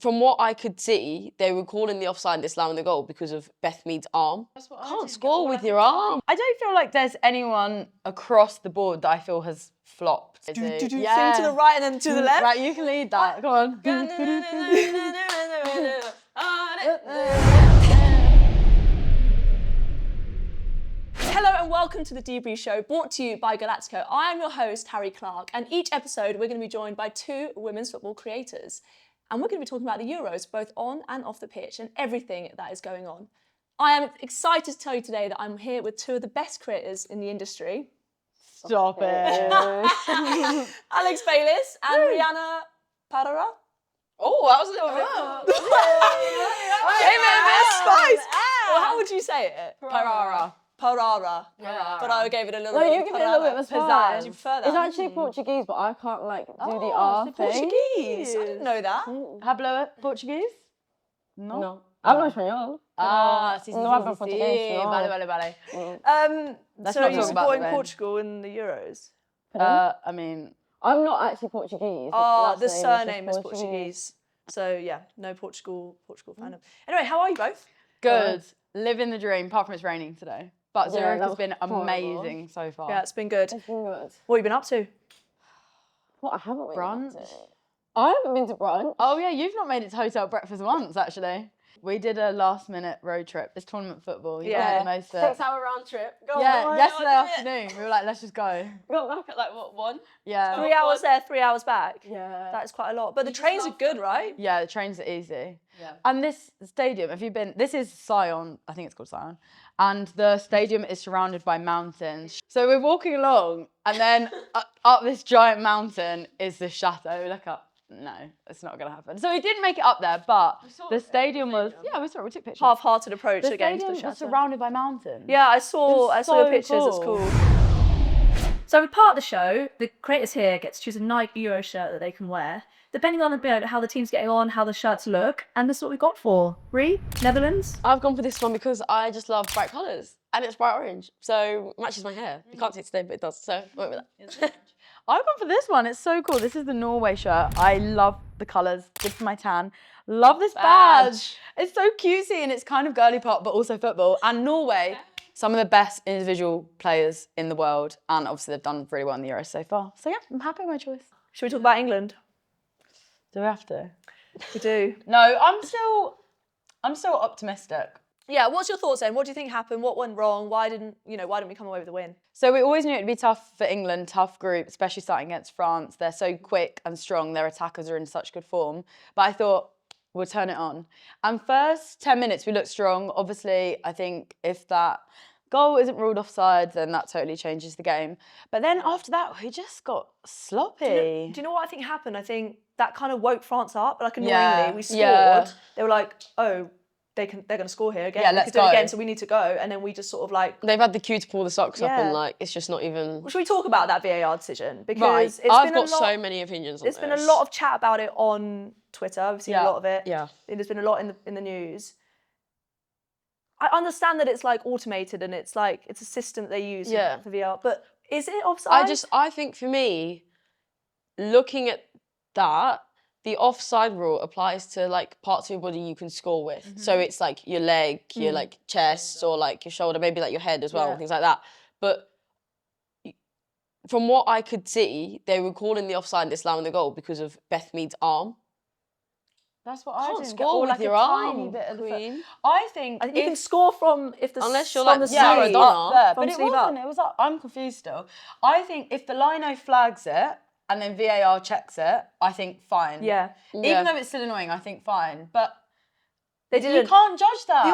from what I could see, they were calling the offside, disallowing the goal because of Beth Mead's arm. That's what Can't score with your arm. I don't feel like there's anyone across the board that I feel has flopped. Sing to the right and then to the left. Right, you can lead that. Come on. Hello and welcome to the Debrief Show, brought to you by Girlactico. I am your host, Harry Clark, and each episode we're going to be joined by two women's football creators. And we're going to be talking about the Euros, both on and off the pitch, and everything that is going on. I am excited to tell you today that I'm here with two of the best creators in the industry. Stop it. Alex Bailess and Ryhanna Parara. Oh, that was a little bit. Came in a bit spice. Well, how would you say it? Parara. Parara. Parara. But I gave it a little No, bit you give it a little bit of a pizzazz. pizzazz. You prefer that? It's actually Portuguese, but I can't like do the Oh, R it's the thing. Portuguese. I didn't know that. Hablo Portuguese? No. Hablo español. Ah, sí, sí, No sí, hablo sí, portugués, sí. no. Vale, vale. So not are you talk about supporting them. Portugal in the Euros? I mean, I'm not actually Portuguese. Oh, That's the name, it's surname just is Portuguese. So yeah, no Portugal fandom. Anyway, how are you both? good. Living the dream, apart from it's raining today. But Yeah, Zurich that has was been horrible. amazing so far. Yeah, it's been good. It's been good. What have you been up to? What, I haven't been Brunch? up to. I haven't been to brunch. Oh yeah, you've not made it to hotel breakfast once, actually. We did a last-minute road trip. It's tournament football. You Yeah. got the most of it. 6-hour round trip. Go Yeah, on, yesterday I did it. afternoon, we were like, let's just go. Got back at like, what, 1? Yeah. 3 hours there, 3 hours back. Yeah. That is quite a lot. But the trains are good, right? Yeah, the trains are easy. Yeah. And this stadium, have you been, this is Sion, I think it's called Sion, and the stadium is surrounded by mountains. So we're walking along, and then up this giant mountain is this chateau. Look up. No, it's not going to happen. So we didn't make it up there, but the stadium was, yeah, we saw it, we took pictures. Half-hearted approach The against the stadium was chateau. surrounded by mountains. Yeah, I saw It's the so pictures. It's cool. cool. So, with part of the show, the creators here get to choose a Nike Euro shirt that they can wear, depending on how the team's getting on, how the shirts look, and this is what we got for Netherlands. I've gone for this one because I just love bright colours. And it's bright orange, so it matches my hair. You can't see it today, but it does, so I went with that. I've gone for this one. It's so cool. This is the Norway shirt. I love the colours. Good for my tan. Love this badge. It's so cutesy and it's kind of girly pop, but also football. And Norway, some of the best individual players in the world. And obviously they've done really well in the Euros so far. So yeah, I'm happy with my choice. Should we talk about England? Do we have to? We do. No, I'm still optimistic. Yeah, what's your thoughts then? What do you think happened? What went wrong? Why didn't we come away with the win? So we always knew it'd be tough for England, tough group, especially starting against France. They're so quick and strong. Their attackers are in such good form. But I thought, we'll turn it on. And first 10 minutes, we looked strong. Obviously, I think if that goal isn't ruled offside, then that totally changes the game. But then after that, we just got sloppy. Do you know what I think happened? I think that kind of woke France up. Like, annoyingly, Yeah, we scored. yeah. They were like, oh, they're going to score here again. Yeah, We let's could do it go. again, so we need to go. And then we just sort of like... They've had the cue to pull the socks up Yeah. and like, it's just not even... Should we talk about that VAR decision? Because Right, it's I've been got a lot, so many opinions on there's this. been a lot of chat about it on Twitter. I've seen a Yeah. lot of it. Yeah. There's been a lot in the news. I understand that it's like automated and it's like it's a system that they use for VAR, but is it offside? I think for me, looking at that, the offside rule applies to like parts of your body you can score with. Mm-hmm. So it's like your leg, your like chest, or like your shoulder, maybe like your head as well, and things like that. But from what I could see, they were calling the offside, disallowing the goal because of Beth Mead's arm. That's what I Can't didn't score get. Or with like your a arm, tiny bit of the foot. Queen. I think you can score from if the Unless you're from like the Maradona. sleeve, Up there, from but it sleeve up. wasn't. It was up. I'm confused still. I think if the lino flags it and then VAR checks it, I think fine. Yeah. Even though it's still annoying, I think fine. But They you didn't. can't judge that.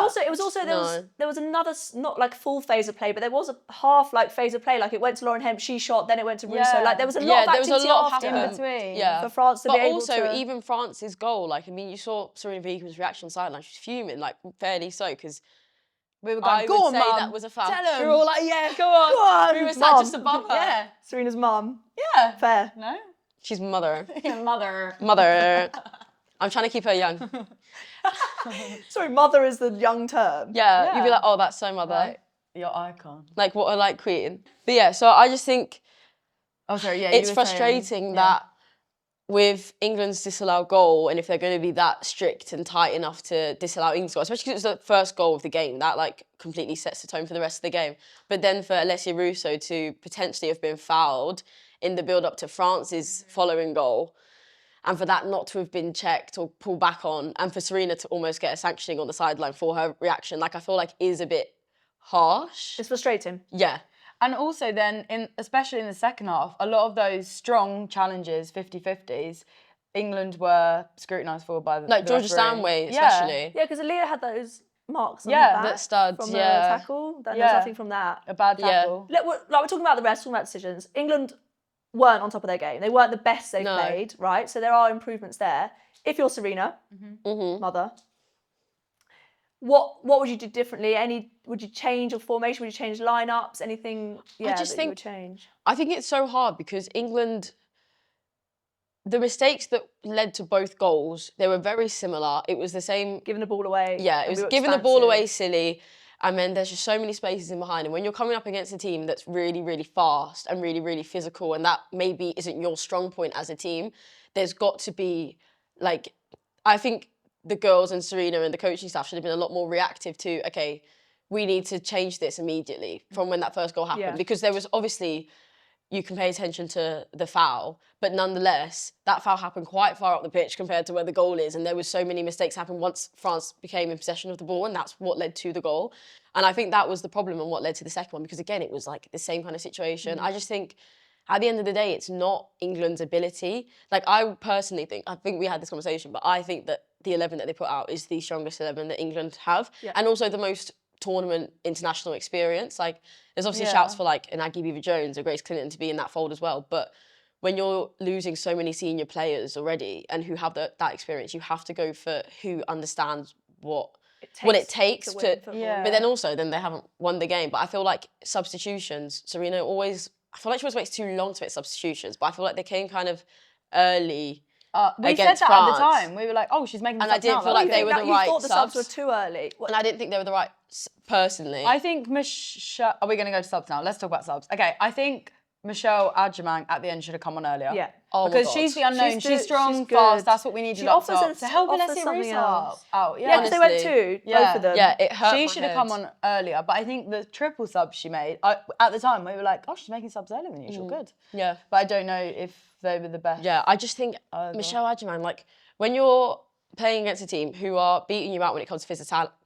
There was another not like full phase of play, but there was a half like phase of play. Like it went to Lauren Hemp, she shot, then it went to Russo. Yeah. Like there was a lot of there was activity a lot after. happening. in between. Yeah. For France to but be able also, to... even France's goal, like, I mean, you saw Serena Wiegmann's reaction on sideline. She was fuming, like, fairly so, because We were I going, go would on, say Mum. that was a foul. Tell 'em. We were all like, yeah, go on. Go on, We were sat Mum. just above her. Yeah. Serena's mum. Yeah. Fair. No? She's mother. Mother. Mother. I'm trying to keep her young. Sorry, mother is the young term. Yeah, you'd be Yeah. like, oh, that's so mother. Like, your icon. Like, what a, like, queen. But yeah, so I just think Oh, sorry, yeah. it's you were saying- frustrating yeah. that with England's disallowed goal, and if they're going to be that strict and tight enough to disallow England's goal, especially because it was the first goal of the game, that like completely sets the tone for the rest of the game. But then for Alessia Russo to potentially have been fouled in the build-up to France's following goal, and for that not to have been checked or pulled back on, and for Serena to almost get a sanctioning on the sideline for her reaction, like I feel like is a bit harsh. It's frustrating. Yeah. And also then, especially in the second half, a lot of those strong challenges, 50-50s, England were scrutinised for by the Like Georgia referee. Stanway, especially. Yeah, because Aaliyah had those marks on Yeah, her back that studs, from yeah. the tackle. Then there's nothing from that. A bad Yeah. tackle. We're talking about the rest, talking about decisions. England weren't on top of their game. They weren't the best they've played, right? So there are improvements there. If you're Serena, mother, what would you do differently? Would you change your formation? Would you change lineups? Anything? Yeah, you would change. I think it's so hard because England, the mistakes that led to both goals, they were very similar. It was the same. Giving the ball away. Yeah, it was giving the ball away silly. And then there's just so many spaces in behind. And when you're coming up against a team that's really, really fast and really, really physical, and that maybe isn't your strong point as a team, there's got to be, like, I think the girls and Serena and the coaching staff should have been a lot more reactive to, okay, we need to change this immediately from when that first goal happened. Yeah. Because there was obviously, you can pay attention to the foul, but nonetheless, that foul happened quite far up the pitch compared to where the goal is. And there was so many mistakes happen once France became in possession of the ball, and that's what led to the goal. And I think that was the problem and what led to the second one, because again, it was like the same kind of situation. I just think at the end of the day, it's not England's ability. Like I personally think, I think we had this conversation, but I think that the 11 that they put out is the strongest 11 that England have. Yeah. And also the most tournament international experience. Like there's obviously shouts for like an Aggie Beaver-Jones or Grace Clinton to be in that fold as well. But when you're losing so many senior players already and who have that experience, you have to go for who understands what it takes to win football. Yeah. But then also, then they haven't won the game. But I feel like substitutions, Serena always, I feel like she always waits too long to make substitutions, but I feel like they came kind of early. We said against that at the France. time. We were like, oh, she's making the And I subs didn't now. feel like they were the right You thought the subs were subs. too early. And I didn't think they were the right, personally. I think Michelle... Are we going to go to subs now? Let's talk about subs. Okay, I think Michelle Adjumang at the end should have come on earlier. Yeah. Oh my because God. she's the unknown. She's strong, she's fast. good. That's what we needed She up offers top. us- To help offers Alessia something Russo else. out. Yeah, because they went Honestly. two, both of them. Yeah, it hurt She my should have head. come on earlier, but I think the triple sub she made, at the time, we were like, oh, she's making subs earlier than usual. Good. Yeah. But I don't know if they were the best. Yeah, I just think Michelle Adjumang, like, when you're playing against a team who are beating you out when it comes to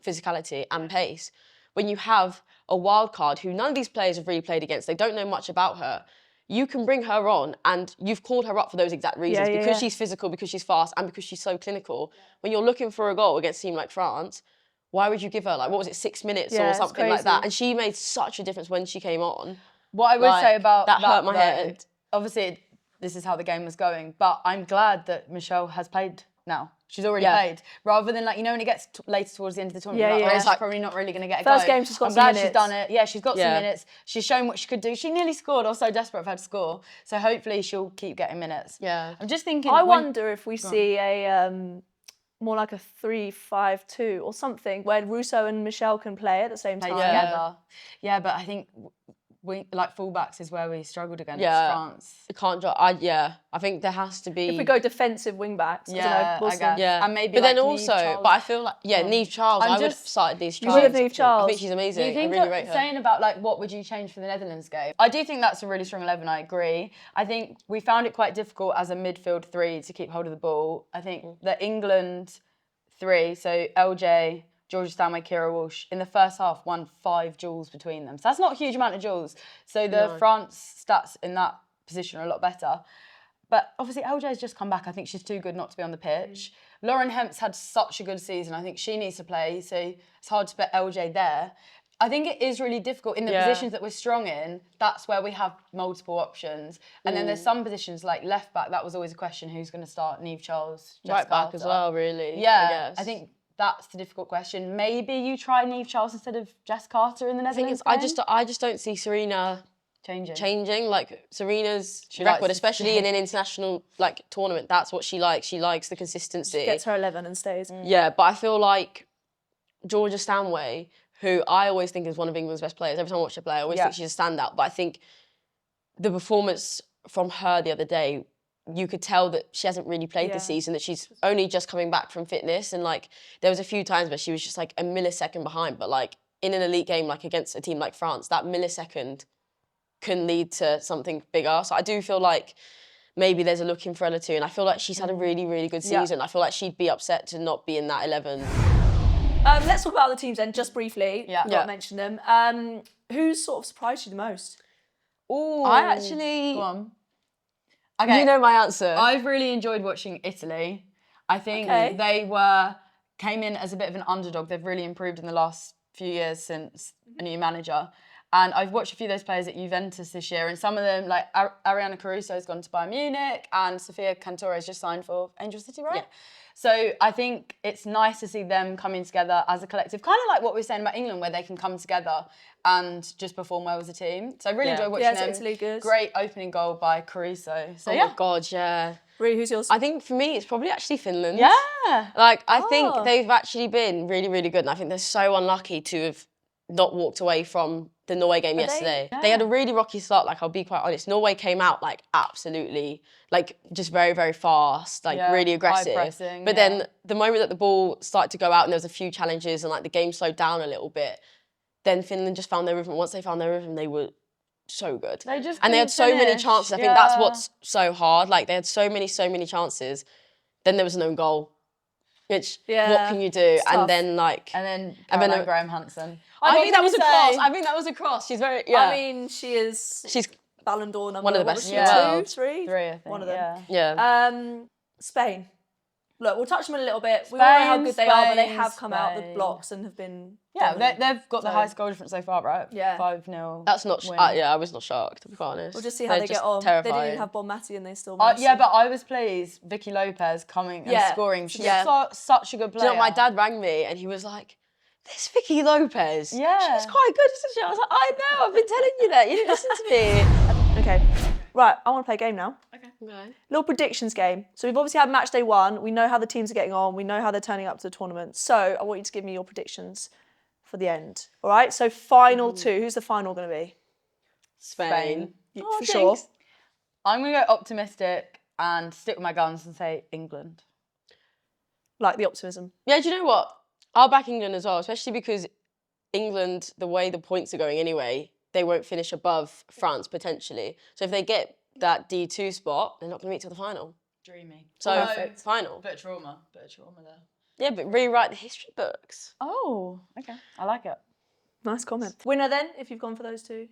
physicality and pace, when you have a wild card who none of these players have really played against, they don't know much about her, you can bring her on, and you've called her up for those exact reasons, because she's physical, because she's fast, and because she's so clinical. When you're looking for a goal against a team like France, why would you give her, like, what was it, 6 minutes or it's something like that? crazy. And she made such a difference when she came on. What I would say about that hurt my though, head. Obviously, this is how the game was going, but I'm glad that Michelle has played now. She's already played. Rather than, like, you know, when it gets later towards the end of the tournament, Yeah, yeah. she's probably not really going to get a First go. game, she's got I'm some glad minutes. she's done it. Yeah, she's got some Yeah. minutes. She's shown what she could do. She nearly scored. I was so desperate for her to score. So hopefully she'll keep getting minutes. Yeah. I'm just thinking... I wonder if we see a more like a 3-5-2 or something where Russo and Michelle can play at the same time. together. Yeah, but I think we like fullbacks is where we struggled against France. It can't drop. I think there has to be. If we go defensive wing backs, I don't know, we'll I see. guess. Yeah, And maybe but then like Niamh also, Charles. but I feel like Niamh Charles. I'm I would have just- started these. You would have Niamh I Charles. think she's amazing. Do you think I really rate her. saying about like what would you change for the Netherlands game? I do think that's a really strong 11. I agree. I think we found it quite difficult as a midfield three to keep hold of the ball. I think the England three, so LJ, Georgia Stanway, Kira Walsh, in the first half won 5 duels between them. So that's not a huge amount of duels. So the France stats in that position are a lot better. But obviously LJ's just come back. I think she's too good not to be on the pitch. Lauren Hemp's had such a good season. I think she needs to play. So it's hard to put LJ there. I think it is really difficult in the positions that we're strong in. That's where we have multiple options. And then there's some positions like left back. That was always a question: who's going to start? Niamh Charles, Jess Right back as Carter. well, really. Yeah, I guess. I think that's the difficult question. Maybe you try Niamh Charles instead of Jess Carter in the The thing Netherlands. is, I just don't see Serena changing. Like Serena's record, likes- especially in an international like tournament. That's what she likes. She likes the consistency. Gets her 11 and stays. Yeah, but I feel like Georgia Stanway, who I always think is one of England's best players. Every time I watch her play, I always think she's a standout. But I think the performance from her the other day you could tell that she hasn't really played this season, that she's only just coming back from fitness. And like, there was a few times where she was just like a millisecond behind, but like in an elite game, like against a team like France, that millisecond can lead to something bigger. So I do feel like maybe there's a look in for Ella too. And I feel like she's had a really, really good season. I feel like she'd be upset to not be in that 11. Let's talk about the teams then, just briefly. Yeah. Not mention them. Who's sort of surprised you the most? Ooh. I actually... Go on. Okay. You know my answer. I've really enjoyed watching Italy. I think they came in as a bit of an underdog. They've really improved in the last few years since a new manager. And I've watched a few of those players at Juventus this year, and some of them, like Ariana Caruso has gone to Bayern Munich, and Sofia Cantore has just signed for Angel City, right? Yeah. So I think it's nice to see them coming together as a collective, kind of like what we were saying about England, where they can come together and just perform well as a team. So I really enjoy watching them. Italy good. Great opening goal by Caruso. So my God, yeah. Rui, who's yours? I think for me, it's probably actually Finland. Yeah. Like, I think they've actually been really, really good. And I think they're so unlucky to have not walked away from the Norway game yesterday. They had a really rocky start, like, I'll be quite honest. Norway came out, like, absolutely, like, just very, very fast, like, really aggressive. Pressing, but then the moment that the ball started to go out and there was a few challenges and, like, the game slowed down a little bit, then Finland just found their rhythm. Once they found their rhythm, they were so good. They just and they had so many chances. I think that's what's so hard. Like, they had so many chances. Then there was no goal. Which, what can you do? And then, like... And then Caroline Graham Hansen. I think that was a cross. I think that was a cross. She's very... Yeah. I mean, she's Ballon d'Or number... One of the best in the world. 2, 3? 3, I think. One of them. Yeah. Spain. Look, we'll touch them a little bit. We all know how good they are, but they have come out the blocks and have been... Yeah, they've got the highest goal difference so far, right? Yeah. 5-0. That's not... I was not shocked, to be quite honest. We'll just see how they get on. Terrifying. They didn't even have Bonmati and they still managed Yeah, but I was pleased. Vicky Lopez coming and scoring. She's such a good player. Do you know, my dad rang me and he was like, this Vicky Lopez, yeah, she's quite good, isn't she? I was like, I know, I've been telling you that. You didn't listen to me. Okay. Right, I want to play a game now. Okay. Little predictions game. So we've obviously had match day 1. We know how the teams are getting on. We know how they're turning up to the tournament. So I want you to give me your predictions for the end. All right? So final 2. Who's the final going to be? Spain. For sure. I'm going to go optimistic and stick with my guns and say England. Like the optimism. Yeah, do you know what? I'll back England as well, especially because England, the way the points are going anyway, they won't finish above France potentially. So if they get that D2 spot, they're not going to meet to the final. Dreamy. So final. Bit of trauma there. Yeah, but rewrite the history books. Oh, okay. I like it. Nice comment. Winner then, if you've gone for those 2?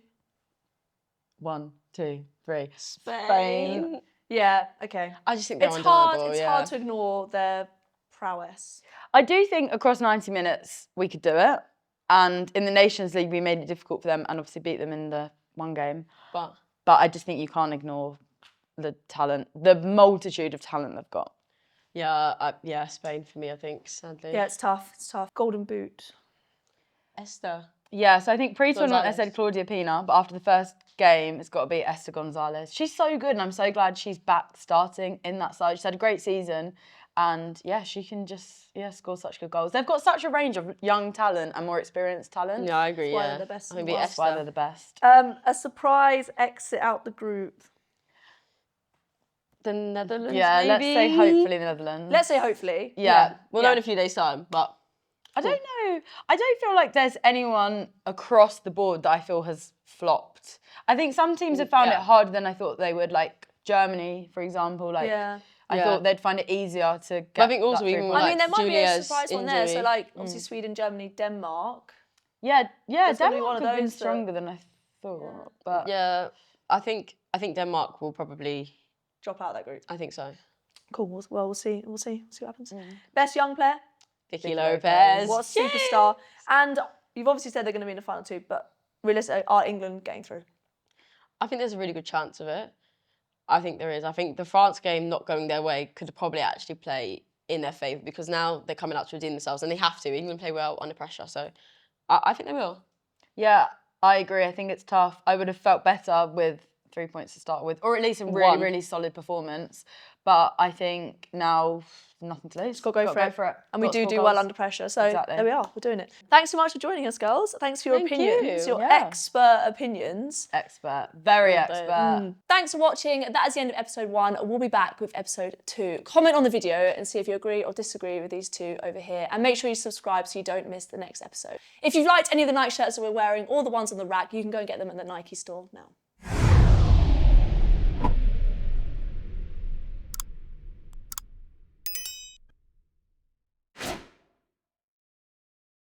1, 2, 3. Spain. Yeah, okay. I just think they're undeniable. It's hard to ignore their prowess. I do think across 90 minutes we could do it. And in the Nations League, we made it difficult for them and obviously beat them in the one game. But I just think you can't ignore the talent, the multitude of talent they've got. Yeah, Spain for me, I think, sadly. Yeah, it's tough. Golden boot. Esther. Yeah, so I think pre-tournament I said Claudia Pina, but after the first game, it's got to be Esther Gonzalez. She's so good, and I'm so glad she's back starting in that side. She's had a great season. And yeah, she can just score such good goals. They've got such a range of young talent and more experienced talent. Yeah, I agree. That's why they're the best. That's why they're the best. A surprise exit out the group. The Netherlands. Yeah, maybe? let's say hopefully the Netherlands. Let's say hopefully. Yeah, we'll know in a few days' time. But I don't know. I don't feel like there's anyone across the board that I feel has flopped. I think some teams have found it harder than I thought they would. Like Germany, for example. I thought they'd find it easier to get. But I think also even with, there might be a surprise injury. one there. So obviously Sweden, Germany, Denmark. Yeah, probably Denmark have been stronger than I thought. But yeah, I think Denmark will probably drop out of that group. I think so. Cool. Well, we'll see. We'll see what happens. Best young player. Vicky Lopez. What a superstar! And you've obviously said they're going to be in the final 2, but realistically, are England getting through? I think there's a really good chance of it. I think there is. I think the France game not going their way could probably actually play in their favour because now they're coming out to redeem themselves and they have to. England play well under pressure, so I think they will. Yeah, I agree. I think it's tough. I would have felt better with 3 points to start with, or at least a really, really solid performance. But I think now nothing to lose. Just gotta go for it. And we Got to do score do well goals. under pressure. So Exactly. there we are, we're doing it. Thanks so much for joining us, girls. Thanks for your Thank opinions, you. your Yeah. expert opinions. Expert, very expert. Thanks for watching. That is the end of episode 1. We'll be back with episode 2. Comment on the video and see if you agree or disagree with these two over here. And make sure you subscribe so you don't miss the next episode. If you've liked any of the night shirts that we're wearing or the ones on the rack, you can go and get them at the Nike store now.